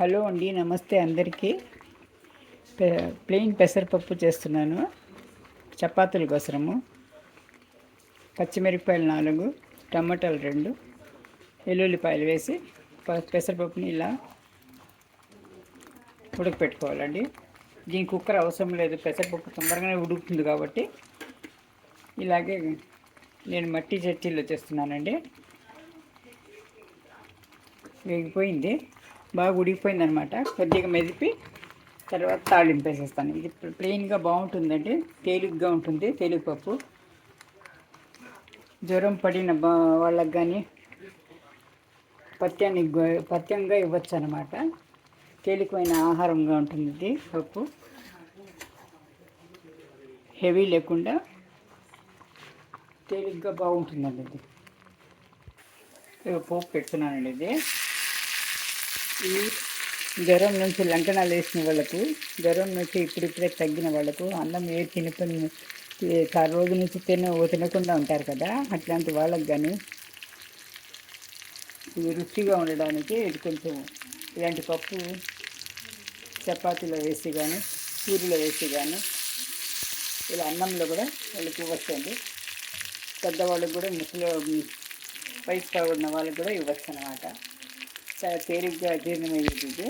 Hello అండి, నమస్తే అందరికీ. ప్లెయిన్ పెసరపప్పు చేస్తున్నాను చపాతీల కోసము. పచ్చిమిరపకాయలు 4, టమాటాలు 2, వెల్లుల్లిపాయలు వేసి పెసరపప్పుని ఇలా ఉడకపెట్టుకోవాలండి. దీనికి కుక్కర్ అవసరం లేదు, పెసరపప్పు తొందరగానే ఉడుకుతుంది కాబట్టి ఇలాగే నేను మట్టి చట్నీలో చేస్తున్నానండి. వేగిపోయింది, బాగా ఉడికిపోయింది అనమాట. కొద్దిగా మెదిపి తర్వాత తాళింపు వేసేస్తాను. ఇది ప్లెయిన్గా బాగుంటుందండి, తేలిగ్గా ఉంటుంది. తేలికపప్పు జ్వరం పడిన వాళ్ళకి కానీ పథ్యంగా ఇవ్వచ్చు అనమాట. తేలికమైన ఆహారంగా ఉంటుంది ఇది. పప్పు హెవీ లేకుండా తేలిగ్గా బాగుంటుందండి ఇది. పోపు పెడుతున్నానండి. ఇది జ్వరం నుంచి లంకణాలు వేసిన వాళ్ళకు, జ్వరం నుంచి ఇప్పుడిప్పుడే తగ్గిన వాళ్ళకు, అన్నం రోజు నుంచి తినకుండా ఉంటారు కదా, అట్లాంటి వాళ్ళకి కానీ ఇది రుచిగా ఉండడానికి ఇది కొంచెం ఇలాంటి పప్పు చపాతీలో వేసి కానీ పూరిలో వేసి కానీ ఇలా అన్నంలో కూడా వాళ్ళకి ఇవ్వచ్చండి. పెద్దవాళ్ళకి కూడా వయసు పడిన వాళ్ళకి కూడా ఇవ్వచ్చు అనమాట. చాలా తేలిగ్గా జీర్ణమయ్యేది ఇది.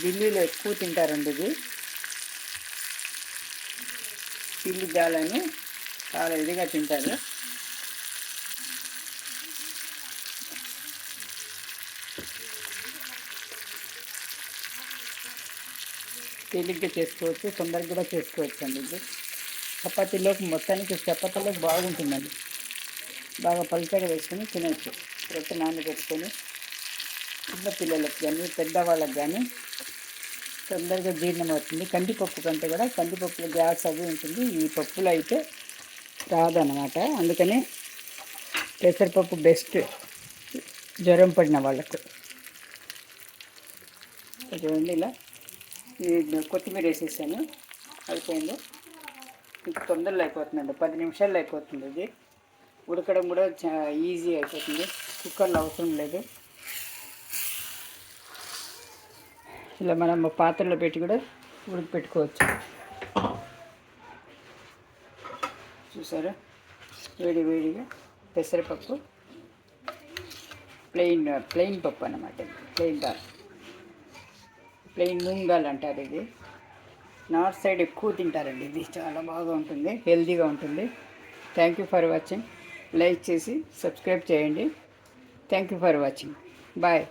ఢిల్లీలో ఎక్కువ తింటారండి ఇది. పిల్లి దాలని చాలా ఇదిగా తింటారు. తేలిగ్గా చేసుకోవచ్చు, తొందరగా కూడా చేసుకోవచ్చు అండి. ఇది చపాతీలోకి బాగుంటుందండి. బాగా పలుచగా వేసుకొని తినవచ్చు. రొట్టె నానబెట్టుకొని చిన్న పిల్లలకు కానీ పెద్దవాళ్ళకి కానీ తొందరగా జీర్ణం అవుతుంది. కందిపప్పు కంటే కూడా కందిపప్పులో గ్యాస్ అవి ఉంటుంది, ఈ పప్పులో అయితే రాదన్నమాట. అందుకని పెసరపప్పు బెస్ట్ జ్వరం పడిన వాళ్ళకు. చూడండి, ఇలా కొత్తిమీర వేసేసాను, అయిపోయింది. ఇంకా తొందరలో అయిపోతుందండి, 10 నిమిషాల్లో అయిపోతుంది. ఇది ఉడకడం కూడా ఈజీ అయిపోతుంది, కుక్కర్లో అవసరం లేదు. ఇలా మనం పాత్రలో పెట్టి కూడా ఉడకపెట్టుకోవచ్చు. చూసారా, వేడిగా పెసరపప్పు ప్లెయిన్ పప్పు అన్నమాట. ప్లెయిన్ మూంగాల్ అంటారు. ఇది నార్త్ సైడ్ ఎక్కువ తింటారండి. ఇది చాలా బాగా ఉంటుంది, హెల్తీగా ఉంటుంది. Thank you for watching. Like చేసి సబ్స్క్రైబ్ చేయండి. Thank you for watching. Bye.